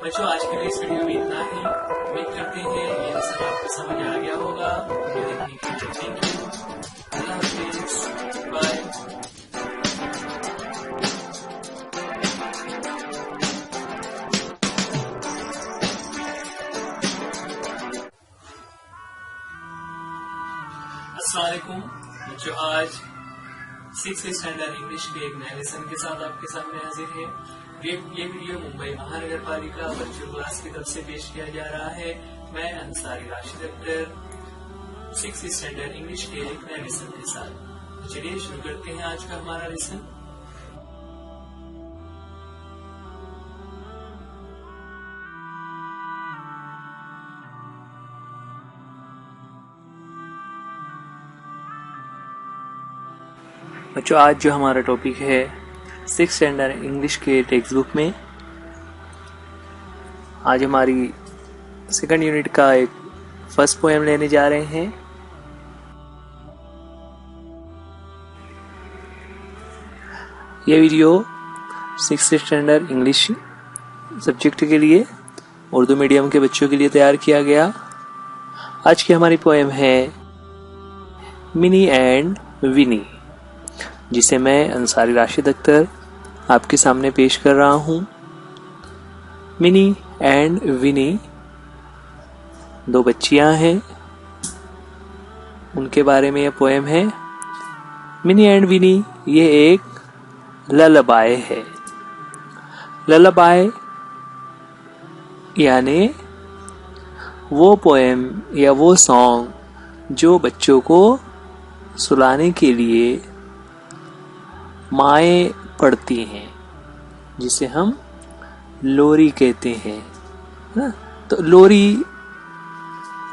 बच्चों, आज के लिए इस वीडियो में इतना ही। उम्मीद करते हैं ये लेसन आपको समझ आ गया होगा। वीडियो देखने के लिए थैंक यू। अल्लाह हाफिज, बाय। अस्सलाम वालेकुम बच्चों, आज 6th स्टैंडर्ड इंग्लिश के एक नए लेसन के साथ आपके सामने हाजिर है। ये वीडियो मुंबई महानगर पालिका वर्चुअल क्लास की तरफ से पेश किया जा रहा है। मैं Ansari Rashid Akhtar 6th standard English के एक नए लेसन के साथ। चलिए शुरू करते हैं आज का हमारा लेसन। बच्चों, आज जो हमारा टॉपिक है 6th स्टैंडर्ड इंग्लिश के टेक्स्ट बुक में, आज हमारी सेकंड यूनिट का एक फर्स्ट पोएम लेने जा रहे हैं। यह video 6th standard English subject के लिए उर्दू मीडियम के बच्चों के लिए तैयार किया गया। आज की हमारी पोएम है मिनी एंड विनी, जिसे मैं अंसारी राशिद अख्तर आपके सामने पेश कर रहा हूं। मिनी एंड विनी दो बच्चियां हैं, उनके बारे में यह पोएम है। मिनी एंड विनी ये एक ललबाय है। ललबाय यानी वो पोएम या वो सॉन्ग जो बच्चों को सुलाने के लिए माएँ पढ़ती हैं, जिसे हम लोरी कहते हैं ना। तो लोरी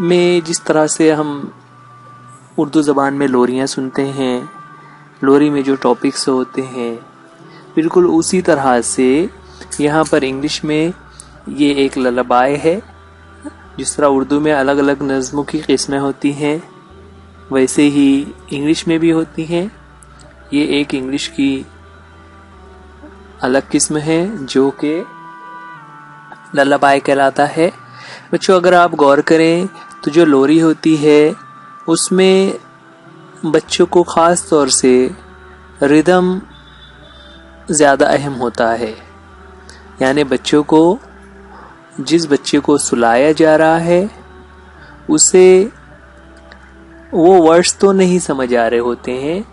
में जिस तरह से हम उर्दू ज़बान में लोरियाँ सुनते हैं, लोरी में जो टॉपिक्स होते हैं, बिल्कुल उसी तरह से यहाँ पर इंग्लिश में ये एक ललबाय है। जिस तरह उर्दू में अलग अलग नज़्मों की किस्में होती हैं, वैसे ही इंग्लिश में भी होती हैं। ये एक इंग्लिश की अलग किस्म है जो कि लल्लाबाई कहलाता है। बच्चों, अगर आप गौर करें तो जो लोरी होती है उसमें बच्चों को ख़ास तौर से रिदम ज़्यादा अहम होता है। यानी बच्चों को, जिस बच्चे को सुलाया जा रहा है उसे वो वर्ड्स तो नहीं समझ आ रहे होते हैं,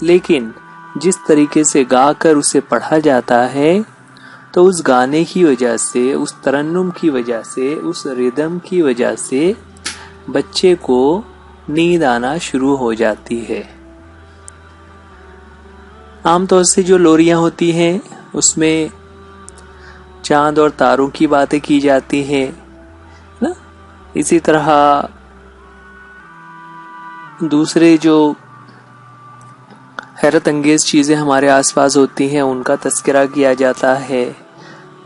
लेकिन जिस तरीके से गाकर उसे पढ़ा जाता है तो उस गाने की वजह से, उस तरन्नुम की वजह से, उस रिदम की वजह से बच्चे को नींद आना शुरू हो जाती है। आमतौर से जो लोरियां होती हैं उसमें चांद और तारों की बातें की जाती हैं ना। इसी तरह दूसरे जो हैरत अंगेज चीज़ें हमारे आसपास होती हैं उनका तस्करा किया जाता है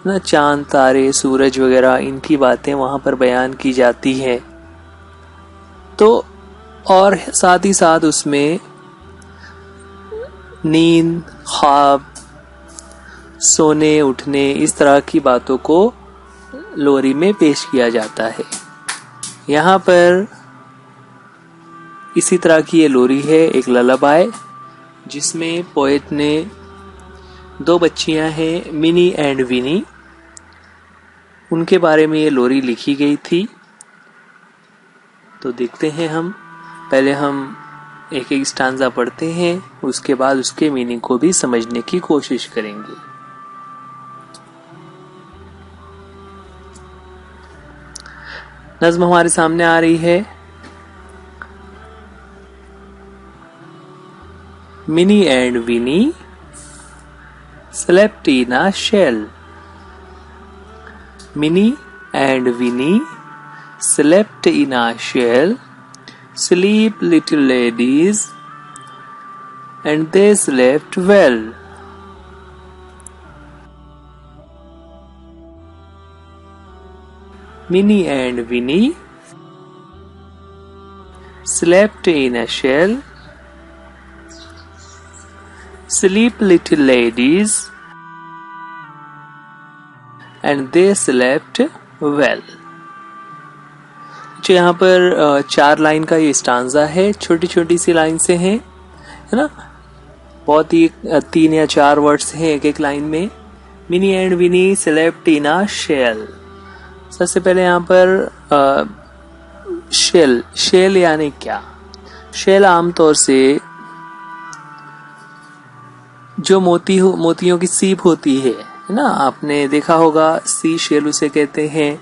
ना। चांद, तारे, सूरज वगैरह, इनकी बातें वहाँ पर बयान की जाती है। तो और साथ ही साथ उसमें नींद, ख्वाब, सोने उठने, इस तरह की बातों को लोरी में पेश किया जाता है। यहाँ पर इसी तरह की ये लोरी है, एक लल्लाबाय, जिसमें पोएट ने दो बच्चियां हैं मिनी एंड विनी, उनके बारे में ये लोरी लिखी गई थी। तो देखते हैं पहले हम एक एक स्टांजा पढ़ते हैं, उसके बाद उसके मीनिंग को भी समझने की कोशिश करेंगे। नज़्म हमारे सामने आ रही है। Minnie and Winnie slept in a shell. Minnie and Winnie slept in a shell. Sleep, little ladies, and they slept well. Minnie and Winnie slept in a shell. Sleep, little ladies, and they slept well. जो यहाँ पर 4 line का ये stanza है, छोटी छोटी सी line से है ना, बहुत ही 3 या 4 वर्ड्स हैं एक एक लाइन में. Minnie and Winnie slept in a shell. सबसे पहले यहाँ पर शेल यानी क्या? शेल आमतौर से जो मोतियों की सीप होती है ना, आपने देखा होगा, सी शेल उसे कहते हैं.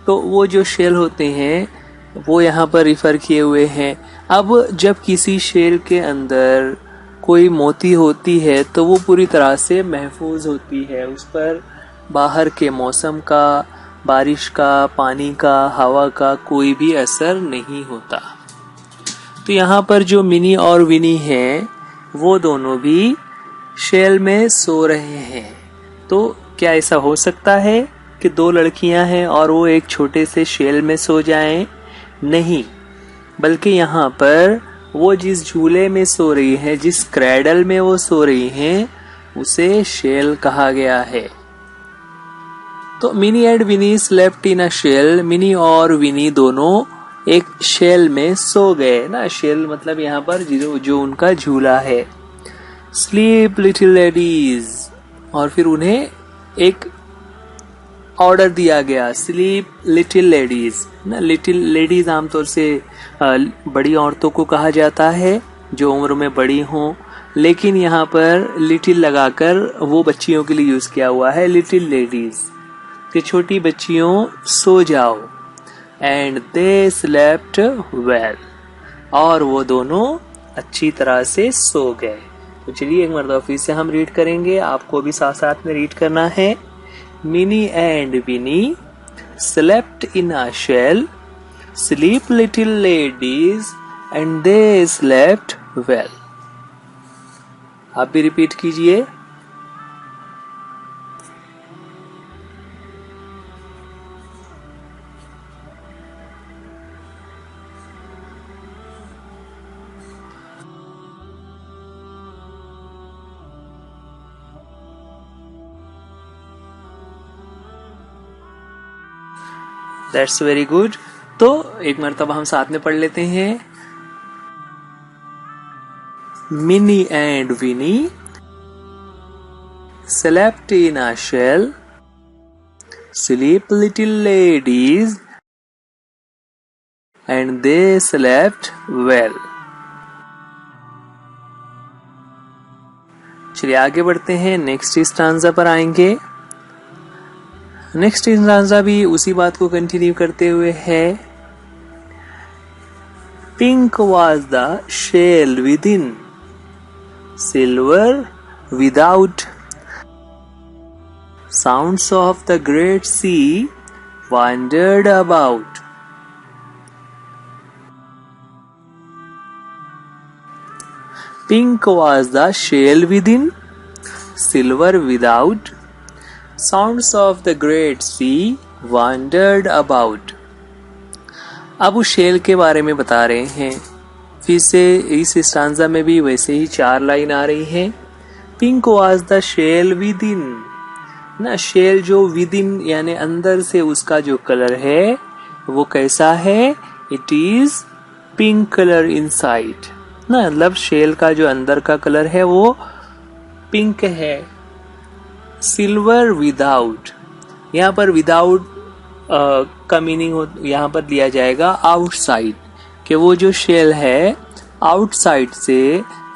तो वो जो शेल होते हैं वो यहाँ पर रिफर किए हुए हैं. अब जब किसी शेल के अंदर कोई मोती होती है तो वो पूरी तरह से महफूज होती है, उस पर बाहर के मौसम का, बारिश का, पानी का, हवा का कोई भी असर नहीं होता. तो यहाँ पर जो मिनी और विनी हैं वो दोनों भी शेल में सो रहे हैं. तो क्या ऐसा हो सकता है कि 2 लड़कियां हैं और वो एक छोटे से शेल में सो जाएं? नहीं, बल्कि यहाँ पर वो जिस झूले में सो रही है, जिस क्रैडल में वो सो रही हैं, उसे शेल कहा गया है. तो Minnie and Winnie slept in a shell. Minnie और विनी दोनों एक शेल में सो गए ना. शेल मतलब यहाँ पर जो उनका झूला है. Sleep little ladies. और फिर उन्हें एक ऑर्डर दिया गया, स्लीप लिटिल लेडीज ना. लिटिल लेडीज आमतौर से बड़ी औरतों को कहा जाता है जो उम्र में बड़ी हों, लेकिन यहाँ पर लिटिल लगाकर वो बच्चियों के लिए यूज किया हुआ है, लिटिल लेडीज, कि छोटी बच्चियों सो जाओ. And they slept well. और वो दोनों अच्छी तरह से सो गए. तो चलिए एक मरतबा फिर से हम रीड करेंगे, आपको भी साथ साथ में रीड करना है. Minnie and Winnie slept in a shell. Sleep little ladies and they slept well. आप भी रिपीट कीजिए. That's very good. तो एक मरतबा हम साथ में पढ़ लेते हैं. Minnie and Winnie slept in a shell. Sleep little ladies and they slept well. चलिए आगे बढ़ते हैं, नेक्स्ट स्टांजा पर आएंगे. नेक्स्ट स्टांजा भी उसी बात को कंटिन्यू करते हुए है. Pink was the shell within, silver without. Sounds of the great sea wandered about. Pink was the shell within, silver without. Sounds of the great sea wandered about. अब उस shell के बारे में बता रहे हैं. फिर से इस स्टांजा में भी वैसे ही 4 लाइन आ रही हैं. Pink was the shell within ना. शेल जो विदिन यानी अंदर से, उसका जो कलर है वो कैसा है? It is pink colour inside ना. मतलब शेल का जो अंदर का कलर है वो पिंक है. Silver without. यहाँ पर विदाउट का मीनिंग यहाँ पर लिया जाएगा आउटसाइड, कि वो जो शेल है आउटसाइड से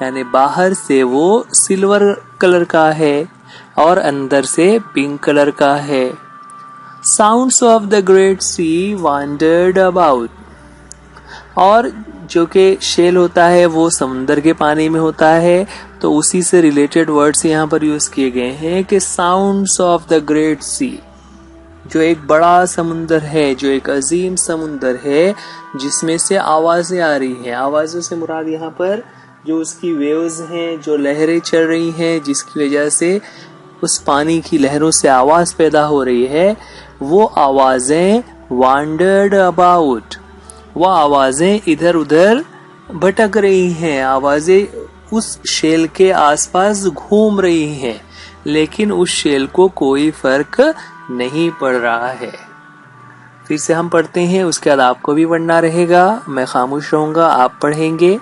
यानी बाहर से वो सिल्वर कलर का है और अंदर से पिंक कलर का है. Sounds of the great sea wandered about. और जो कि शेल होता है वो समुद्र के पानी में होता है, तो उसी से रिलेटेड वर्ड्स यहाँ पर यूज किए गए हैं कि साउंड्स ऑफ द ग्रेट सी, जो एक बड़ा समुंदर है, जो एक अजीम समुंदर है, जिसमें से आवाजें आ रही हैं. आवाजों से मुराद यहाँ पर जो उसकी वेव्स हैं, जो लहरें चल रही हैं, जिसकी वजह से उस पानी की लहरों से आवाज पैदा हो रही है, वो आवाजें वांडर्ड अबाउट. वो आवाजें इधर उधर भटक रही हैं, आवाजें उस शेल के आसपास घूम रही हैं. लेकिन उस शेल को कोई फर्क नहीं पड़ रहा है। फिर से हम पढ़ते हैं, उसके बाद आपको भी पढ़ना रहेगा, मैं खामोश रहूंगा, आप पढ़ेंगे।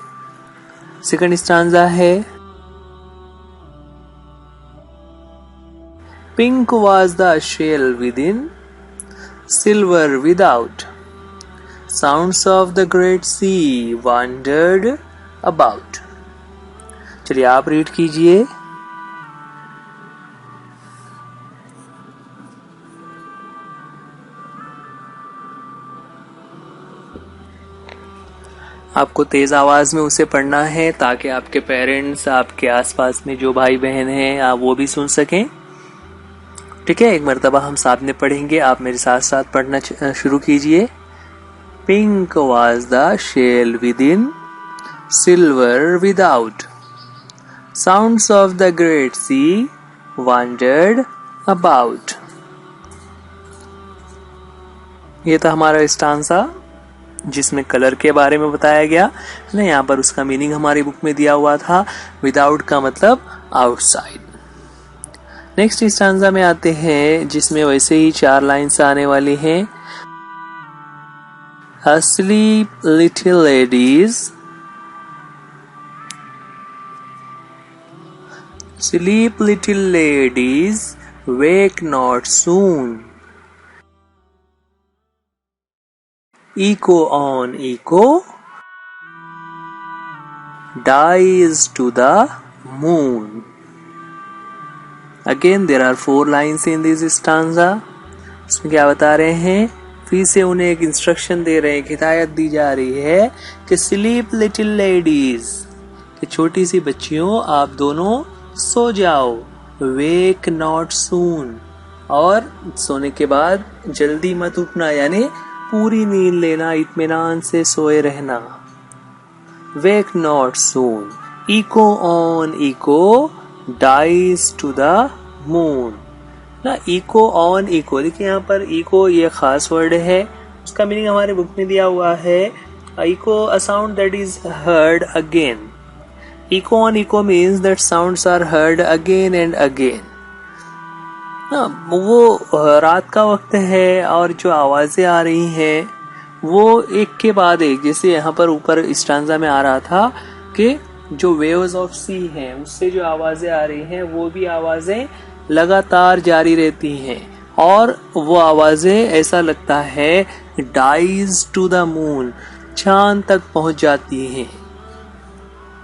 सेकंड स्टांजा है, pink was the shell within, silver without. Sounds of the great sea wandered about. चलिए आप रीड कीजिए। आपको तेज आवाज में उसे पढ़ना है ताकि आपके पेरेंट्स, आपके आसपास में जो भाई बहन हैं, आप वो भी सुन सकें। ठीक है, एक मर्तबा हम साथ में पढ़ेंगे, आप मेरे साथ साथ पढ़ना शुरू कीजिए। Pink was the shell within, silver without. Sounds of the great sea wandered about. ये था हमारा स्टांसा जिसमें कलर के बारे में बताया गया ना। यहाँ पर उसका मीनिंग हमारी बुक में दिया हुआ था। विदाउट का मतलब आउटसाइड। नेक्स्ट स्टांजा में आते हैं जिसमें वैसे ही 4 लाइन्स आने वाली हैं। Asleep little ladies, sleep little ladies, wake not soon. Echo on echo, dies to the moon. Again there are 4 lines in this stanza. इसमें क्या बता रहे हैं, फिर से उन्हें एक इंस्ट्रक्शन दे रहे हैं, हिदायत दी जा रही है कि स्लीप लिटिल लेडीज, कि छोटी सी बच्चियों आप दोनों सो जाओ। वेक नॉट सून, और सोने के बाद जल्दी मत उठना, यानी पूरी नींद लेना, इत्मीनान से सोए रहना। Wake not soon, echo on echo, dies to the moon. ना इको ऑन इको, देखिए यहाँ पर इको ये खास वर्ड है, उसका मीनिंग हमारे बुक में दिया हुआ है। Echo a sound that is heard again. Echo on echo means that sounds are heard again and again. वो रात का वक्त है और जो आवाजें आ रही हैं वो एक के बाद एक, जैसे यहाँ पर ऊपर स्टांजा में आ रहा था कि जो वेव्स ऑफ सी हैं उससे जो आवाजें आ रही हैं वो भी आवाजें लगातार जारी रहती हैं, और वो आवाजें ऐसा लगता है डाइज टू द मून, चांद तक पहुंच जाती हैं।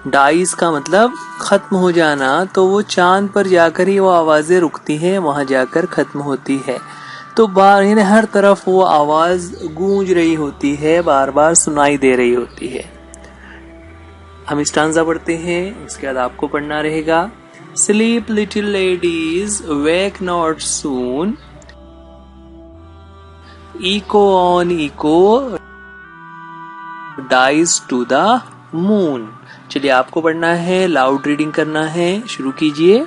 डाइज का मतलब खत्म हो जाना, तो वो चांद पर जाकर ही वो आवाजें रुकती हैं, वहां जाकर खत्म होती है। तो बाहर हर तरफ वो आवाज गूंज रही होती है, बार बार सुनाई दे रही होती है। हम स्टांजा पढ़ते हैं, इसके बाद आपको पढ़ना रहेगा। Sleep little ladies, wake not soon. Echo on echo, dies to the moon. चलिए आपको पढ़ना है, लाउड रीडिंग करना है, शुरू कीजिए।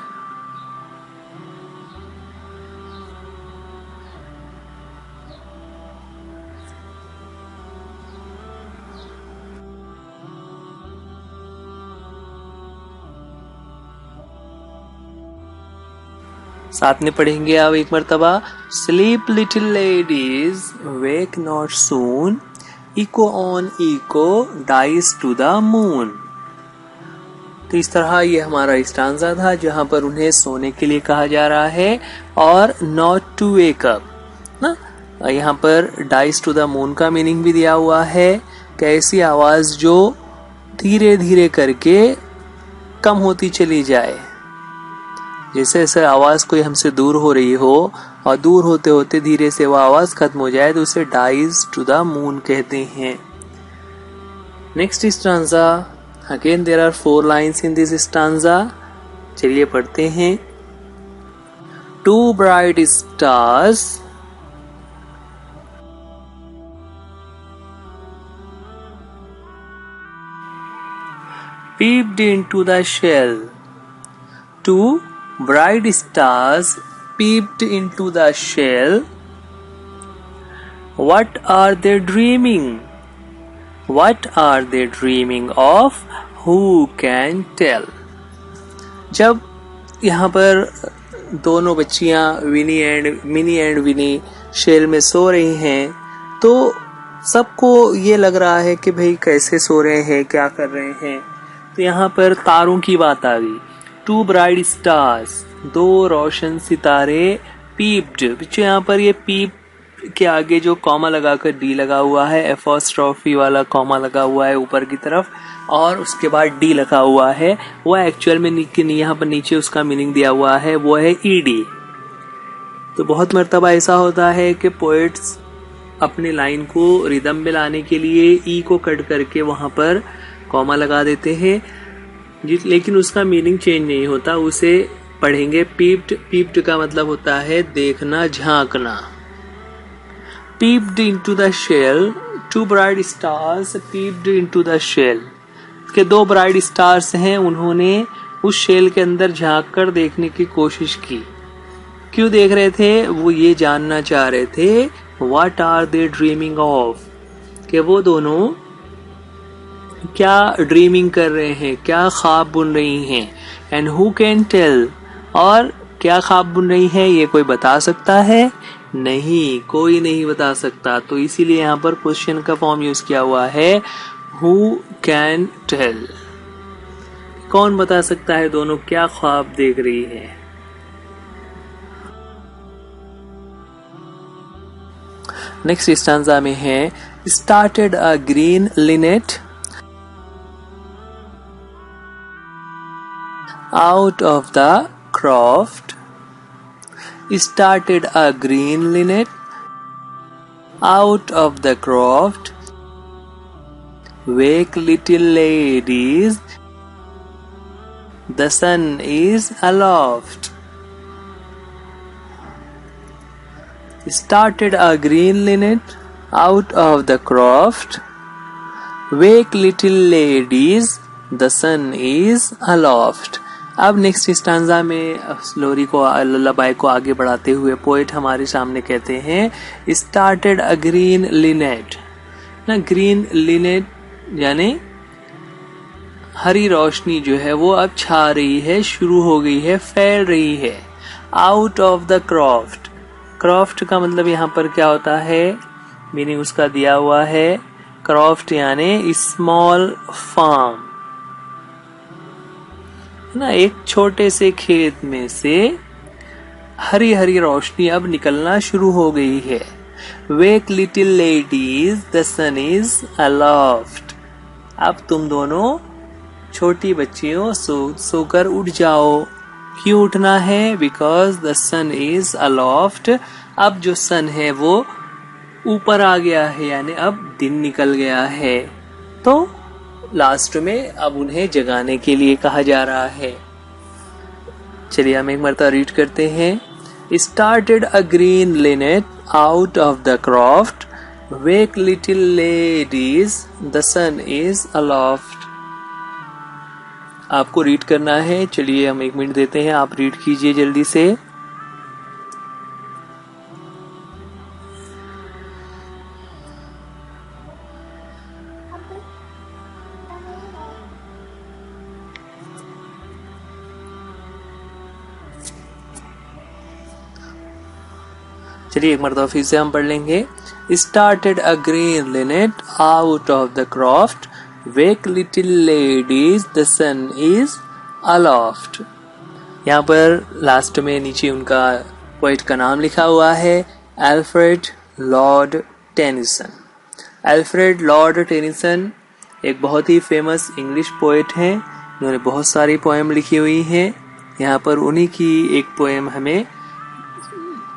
साथ में पढ़ेंगे आप एक मर्तबा। Sleep little ladies, wake not soon, echo on echo, dies to the moon. तो इस तरह ये हमारा स्टांजा था जहां पर उन्हें सोने के लिए कहा जा रहा है और नॉट टू वेक अप ना। यहाँ पर डाइज टू द मून का मीनिंग भी दिया हुआ है कि ऐसी आवाज जो धीरे धीरे करके कम होती चली जाए, जैसे ऐसे आवाज कोई हमसे दूर हो रही हो और दूर होते होते धीरे से वो आवाज खत्म हो जाए, तो उसे डाइज टू द मून कहते हैं। Next stanza, again there are 4 lines in this stanza. चलिए पढ़ते हैं। 2 bright stars peeped into the shell. 2 bright stars peeped into the shell. What are they dreaming? What are they dreaming of? Who can tell? जब यहाँ पर दोनों बच्चियां mini and Winnie shell में सो रही हैं, तो सबको ये लग रहा है कि भाई कैसे सो रहे हैं, क्या कर रहे हैं। तो यहाँ पर तारों की बात आ गई। 2 ब्राइट स्टार्स, 2 रोशन सितारे, पीप्ड, बच्चों यहाँ पर ये पीप के आगे जो कॉमा लगाकर डी लगा हुआ है, एपोस्ट्रोफी वाला कॉमा लगा हुआ है ऊपर की तरफ, और उसके बाद डी लगा हुआ है, वो एक्चुअल में यहाँ पर नीचे उसका मीनिंग दिया हुआ है, वो है ईडी। तो बहुत मर्तबा ऐसा होता है कि पोएट्स अपने लाइन को रिदम में लाने के लिए ई को कट करके वहां पर कॉमा लगा देते हैं, लेकिन उसका मीनिंग चेंज नहीं होता। उसे पढ़ेंगे पीप्ड। पीप्ड का मतलब होता है देखना, झांकना। peeped into the shell, 2 bright stars peeped into the shell, के 2 ब्राइट स्टार्स हैं, उन्होंने उस शेल के अंदर झांक कर देखने की कोशिश की। क्यों देख रहे थे? वो ये जानना चाह रहे थे What are they dreaming of, कि वो दोनों क्या ड्रीमिंग कर रहे हैं, क्या ख्वाब बुन रही हैं। एंड हु कैन टेल, और क्या ख्वाब बुन रही है ये कोई बता सकता है? नहीं, कोई नहीं बता सकता। तो इसीलिए यहाँ पर क्वेश्चन का फॉर्म यूज किया हुआ है हु कैन टेल, कौन बता सकता है दोनों क्या ख्वाब देख रही है। नेक्स्ट स्टांजा में है started a green linnet out of the croft, started a green linnet out of the croft, wake little ladies, the sun is aloft. Started a green linnet out of the croft, wake little ladies, the sun is aloft. अब next stanza में लोरी को, लल्लाबाई को आगे बढ़ाते हुए poet हमारे सामने कहते हैं स्टार्टेड अ ग्रीन लिनेट। ना, ग्रीन लिनेट यानी हरी रोशनी जो है वो अब छा रही है, शुरू हो गई है, फैल रही है। Out of the croft, croft का मतलब यहाँ पर क्या होता है, मीनिंग उसका दिया हुआ है। क्रॉफ्ट यानी स्मॉल फार्म ना, एक छोटे से खेत में से हरी हरी रोशनी अब निकलना शुरू हो गई है। Wake little ladies, the sun is aloft. अब तुम दोनों छोटी बच्चियों सोकर उठ जाओ। क्यों उठना है? Because the sun is aloft. अब जो सन है वो ऊपर आ गया है, यानी अब दिन निकल गया है। तो लास्ट में अब उन्हें जगाने के लिए कहा जा रहा है। चलिए हम एक मरतबा रीड करते हैं। Started a green linnet out of the croft, wake little ladies, the sun is aloft. आपको रीड करना है। चलिए हम 1 मिनट देते हैं, आप रीड कीजिए जल्दी से। चलिए एक मरतबा फिर से हम पढ़ लेंगे। Started a green linnet out of the croft, wake little ladies, the sun is aloft. यहाँ पर लास्ट में नीचे उनका पोएट का नाम लिखा हुआ है, Alfred Lord Tennyson. Alfred Lord Tennyson एक बहुत ही फेमस इंग्लिश पोएट हैं, उन्होंने बहुत सारी पोएम लिखी हुई हैं। यहाँ पर उन्हीं की एक पोएम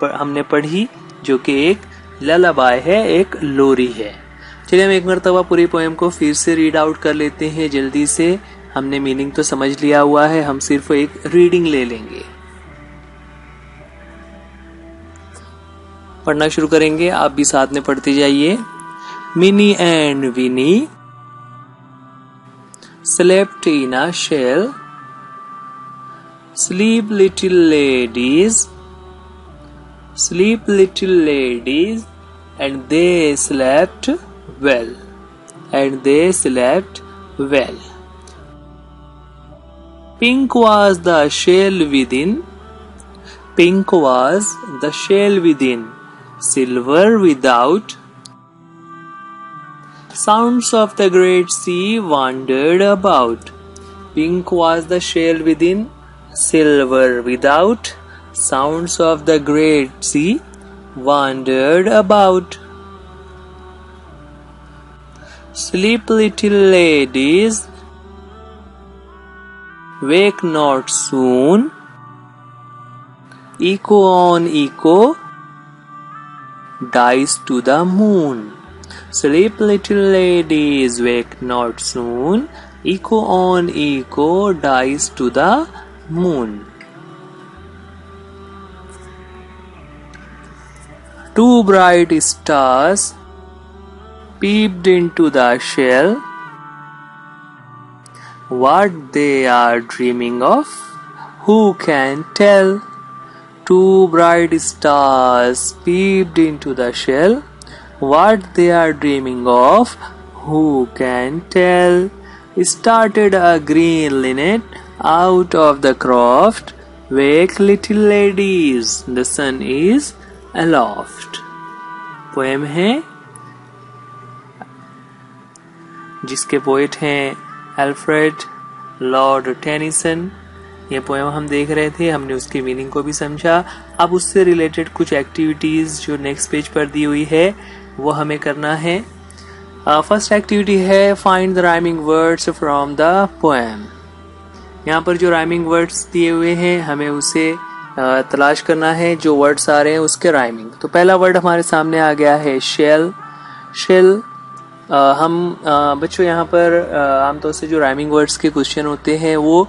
हमने पढ़ी जो कि एक ललाबाई है, एक लोरी है। चलिए हम एक मरतबा पूरी पोएम को फिर से रीड आउट कर लेते हैं जल्दी से। हमने मीनिंग तो समझ लिया हुआ है, हम सिर्फ एक रीडिंग ले लेंगे। पढ़ना शुरू करेंगे, आप भी साथ में पढ़ते जाइए। Minnie and Winnie slept in a shell, sleep little ladies, sleep little ladies, and they slept well, and they slept well. Pink was the shell within, Pink was the shell within, silver without. Sounds of the great sea wandered about. Pink was the shell within, silver without. Sounds of the great sea wandered about. Sleep, little ladies, wake not soon. Echo on echo dies to the moon. Sleep, little ladies, wake not soon. Echo on echo dies to the moon. Two bright stars peeped into the shell. What they are dreaming of, who can tell? Two bright stars peeped into the shell. What they are dreaming of, who can tell? Started a green linnet out of the croft. Wake, little ladies, the sun is aloft. Poem है जिसके poet हैं Alfred Lord Tennyson. ये poem हम देख रहे थे, हमने उसकी मीनिंग को भी समझा. अब उससे रिलेटेड कुछ एक्टिविटीज जो नेक्स्ट पेज पर दी हुई है वो हमें करना है. फर्स्ट एक्टिविटी है find the rhyming words from the poem. यहाँ पर जो राइमिंग वर्ड्स दिए हुए हैं हमें उसे तलाश करना है, जो वर्ड्स आ रहे हैं उसके राइमिंग. तो पहला वर्ड हमारे सामने आ गया है शेल. शेल हम बच्चों यहाँ पर आमतौर से जो राइमिंग वर्ड्स के क्वेश्चन होते हैं वो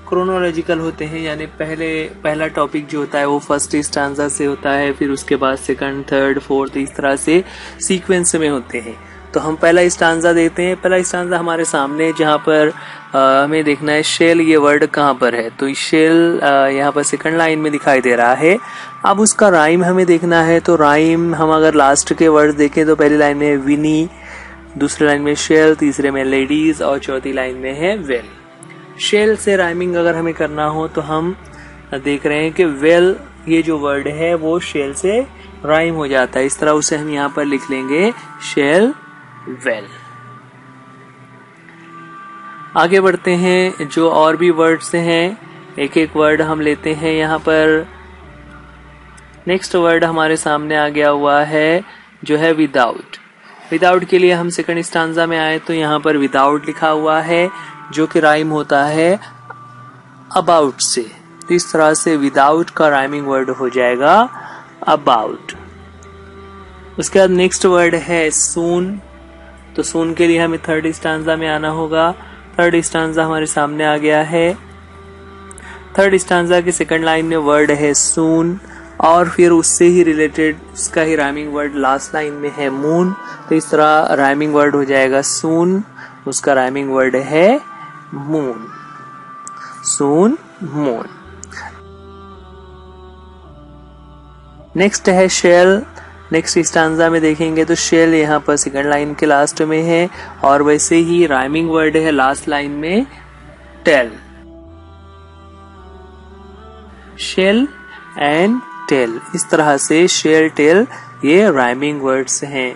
क्रोनोलॉजिकल होते हैं, यानी पहला टॉपिक जो होता है वो फर्स्ट स्टांजा से होता है, फिर उसके बाद सेकंड, थर्ड, फोर्थ, इस तरह से सीक्वेंस में होते हैं. तो हम पहला स्टांजा देते हैं. पहला स्टांजा हमारे सामने जहाँ पर हमें देखना है शेल ये वर्ड कहाँ पर है. तो शेल यहाँ पर सेकंड लाइन में दिखाई दे रहा है. अब उसका राइम हमें देखना है. तो राइम हम अगर लास्ट के वर्ड देखें तो पहली लाइन में विनी, दूसरी लाइन में शेल, तीसरे में लेडीज और चौथी लाइन में है वेल. शेल से राइमिंग अगर हमें करना हो तो हम देख रहे हैं कि वेल ये जो वर्ड है वो शेल से राइम हो जाता है. इस तरह उसे हम यहाँ पर लिख लेंगे शेल वेल. आगे बढ़ते हैं. जो और भी वर्ड्स हैं एक एक वर्ड हम लेते हैं. यहाँ पर नेक्स्ट वर्ड हमारे सामने आ गया हुआ है जो है विदाउट. विदाउट के लिए हम सेकंड स्टांजा में आए तो यहाँ पर विदाउट लिखा हुआ है जो कि राइम होता है अबाउट से. तो इस तरह से विदाउट का राइमिंग वर्ड हो जाएगा अबाउट. उसके बाद नेक्स्ट वर्ड है सून. तो सून के लिए हमें थर्ड स्टांजा में आना होगा. थर्ड स्टांजा हमारे सामने आ गया है. थर्ड स्टांजा की सेकंड लाइन में वर्ड है सून और फिर उससे ही रिलेटेड उसका ही राइमिंग वर्ड लास्ट लाइन में है मून. तो इस तरह राइमिंग वर्ड हो जाएगा सून, उसका राइमिंग वर्ड है मून. सून, मून. नेक्स्ट है शेल. नेक्स्ट स्टांजा में देखेंगे तो शेल यहाँ पर सेकंड लाइन के लास्ट में है और वैसे ही राइमिंग वर्ड है लास्ट लाइन में टेल. शेल एंड टेल, इस तरह से शेल टेल ये राइमिंग वर्ड्स हैं.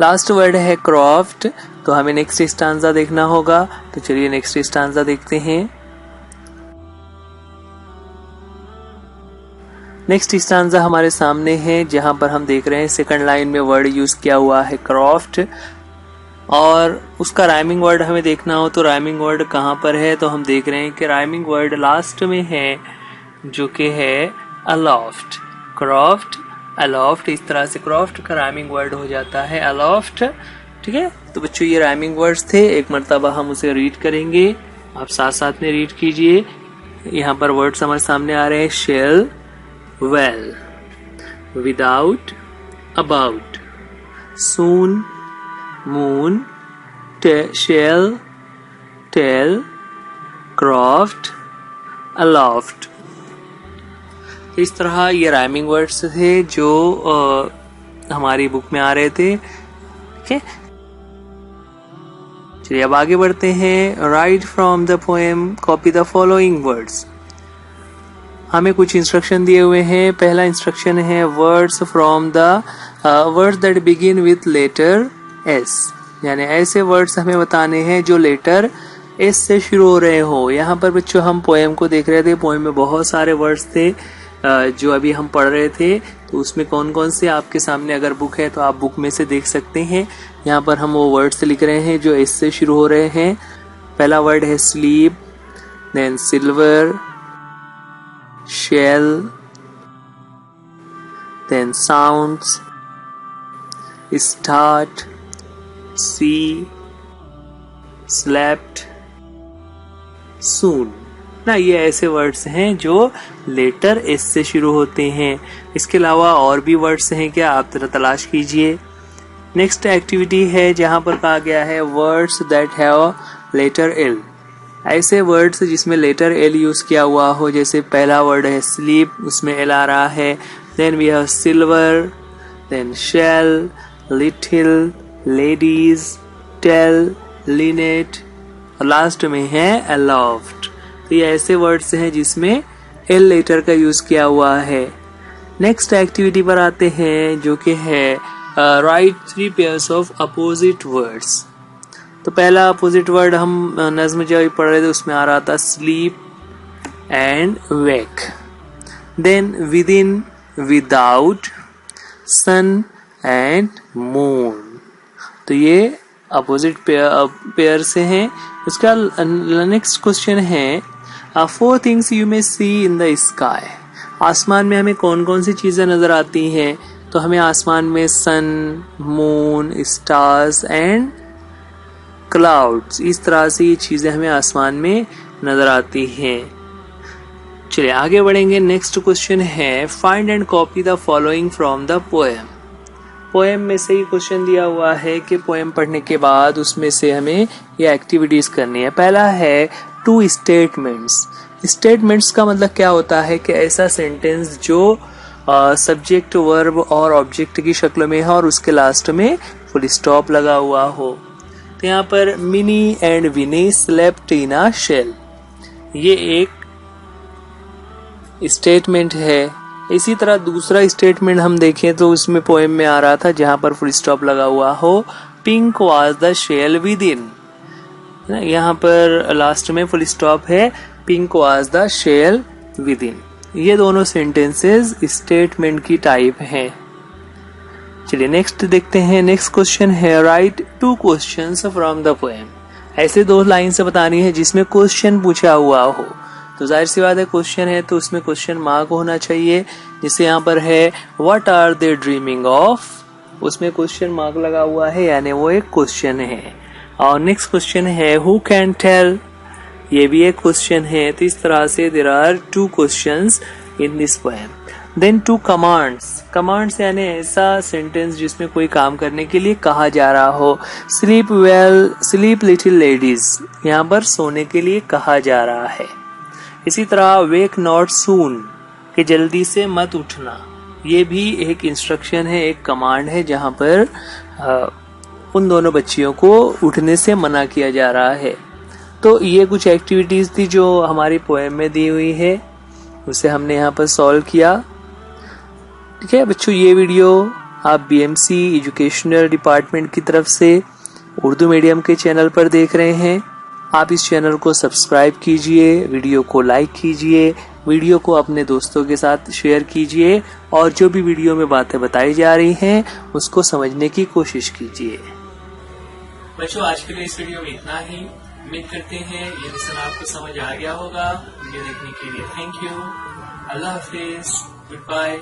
लास्ट वर्ड है क्रॉफ्ट. तो हमें नेक्स्ट स्टांजा देखना होगा. तो चलिए नेक्स्ट स्टांजा देखते हैं. नेक्स्ट स्टांजा हमारे सामने है जहां पर हम देख रहे हैं सेकंड लाइन में वर्ड यूज किया हुआ है क्रॉफ्ट और उसका राइमिंग वर्ड हमें देखना हो तो राइमिंग वर्ड कहां पर है. तो हम देख रहे हैं कि राइमिंग वर्ड लास्ट में है जो कि है अलोफ्ट. क्रॉफ्ट, अलोफ्ट, इस तरह से क्रॉफ्ट का राइमिंग वर्ड हो जाता है अलोफ्ट. ठीक है. तो बच्चों ये राइमिंग वर्ड्स थे. एक मर्तबा हम उसे रीड करेंगे, आप साथ साथ में रीड कीजिए. यहाँ पर वर्ड्स हमारे सामने आ रहे हैं shell, well, without, about, soon, moon, shell, tell, croft, aloft. इस तरह ये राइमिंग वर्ड्स थे जो हमारी बुक में आ रहे थे. ठीक है. चलिए अब आगे बढ़ते हैं. Write from the poem, copy the following words. हमें कुछ इंस्ट्रक्शन दिए हुए हैं। पहला इंस्ट्रक्शन है words from the words that begin with letter S, यानी ऐसे वर्ड्स हमें बताने हैं जो लेटर एस से शुरू हो रहे हो। यहाँ पर बच्चों हम पोएम को देख रहे थे, पोएम में बहुत सारे वर्ड्स थे जो अभी हम पढ़ रहे थे। तो उसमें कौन कौन से आपके सामने अगर बुक है तो आप बुक में से देख सकते हैं। यहाँ पर हम वो वर्ड्स लिख रहे हैं जो एस से शुरू हो रहे हैं। पहला वर्ड है sleep, then silver, shell, then sounds, start, sea, slept, soon ना। ये ऐसे वर्ड्स हैं जो लेटर एस से शुरू होते हैं। इसके अलावा और भी वर्ड्स हैं क्या, आप जरा तलाश कीजिए। नेक्स्ट एक्टिविटी है जहां पर कहा गया है words that have letter L, ऐसे वर्ड्स जिसमें लेटर एल यूज किया हुआ हो। जैसे पहला वर्ड है स्लीप, उसमें एल आ रहा है। Then we have silver, then shell, little, ladies, tell, linnet, और लास्ट में है अलोफ्ट। तो ये ऐसे वर्ड्स हैं जिसमें एल लेटर का यूज किया हुआ है। नेक्स्ट एक्टिविटी पर आते हैं जो कि है right 3 pairs of opposite words. तो पहला अपोजिट वर्ड हम नज्म जब पढ़ रहे थे उसमें आ रहा था sleep and wake. Then within, without, sun and moon. तो ये अपोजिट पेयर से हैं। उसका नेक्स्ट क्वेश्चन है 4 things you may see in the sky. आसमान में हमें कौन कौन सी चीजें नजर आती हैं। तो हमें आसमान में सन, मून, स्टार्स एंड क्लाउड्स, इस तरह से ये चीजें हमें आसमान में नजर आती हैं। चलिए आगे बढ़ेंगे। नेक्स्ट क्वेश्चन है find and copy the following from the poem. Poem में से ही क्वेश्चन दिया हुआ है कि पोएम पढ़ने के बाद उसमें से हमें ये एक्टिविटीज करनी है। पहला है 2 स्टेटमेंट्स। स्टेटमेंट्स का मतलब क्या होता है कि ऐसा सेंटेंस जो सब्जेक्ट, वर्ब और ऑब्जेक्ट की शक्ल में है और उसके लास्ट में फुल स्टॉप लगा हुआ हो। तो यहाँ पर Minnie and Winnie slept in a shell, ये एक स्टेटमेंट है। इसी तरह दूसरा स्टेटमेंट हम देखें तो उसमें पोएम में आ रहा था जहां पर फुल स्टॉप लगा हुआ हो, pink was the shell within. यहाँ पर लास्ट में फुल स्टॉप है, pink was the shell within. ये दोनों सेंटेंसेस स्टेटमेंट की टाइप हैं। चलिए नेक्स्ट देखते हैं। नेक्स्ट क्वेश्चन है right 2 questions from the poem. ऐसे 2 लाइन से बतानी है जिसमें क्वेश्चन पूछा हुआ हो। तो जाहिर सी बात है क्वेश्चन है तो उसमें क्वेश्चन मार्क होना चाहिए। जैसे यहाँ पर है what are they dreaming of, उसमें क्वेश्चन मार्क लगा हुआ है, यानी वो एक क्वेश्चन है। और नेक्स्ट क्वेश्चन है हु कैन टेल, ये भी एक क्वेश्चन है। तो इस तरह से there are 2 questions in this poem. Then 2 commands. Commands यानी ऐसा सेंटेंस जिसमें कोई काम करने के लिए कहा जा रहा हो। Sleep well, sleep little ladies, यहाँ पर सोने के लिए कहा जा रहा है। इसी तरह वेक नॉट सून, कि जल्दी से मत उठना, ये भी एक इंस्ट्रक्शन है, एक कमांड है जहां पर उन दोनों बच्चियों को उठने से मना किया जा रहा है। तो ये कुछ एक्टिविटीज थी जो हमारी पोएम में दी हुई है, उसे हमने यहाँ पर सॉल्व किया। ठीक है बच्चों, ये वीडियो आप BMC एजुकेशनल डिपार्टमेंट की तरफ से उर्दू मीडियम के चैनल पर देख रहे हैं। आप इस चैनल को सब्सक्राइब कीजिए, वीडियो को लाइक कीजिए, वीडियो को अपने दोस्तों के साथ शेयर कीजिए और जो भी वीडियो में बातें बताई जा रही हैं उसको समझने की कोशिश कीजिए। बच्चों आज के लिए इस वीडियो में इतना ही। उम्मीद करते हैं ये लेसन आपको समझ आ गया होगा। वीडियो देखने के लिए थैंक यू। अल्लाह हाफिज, गुड बाय।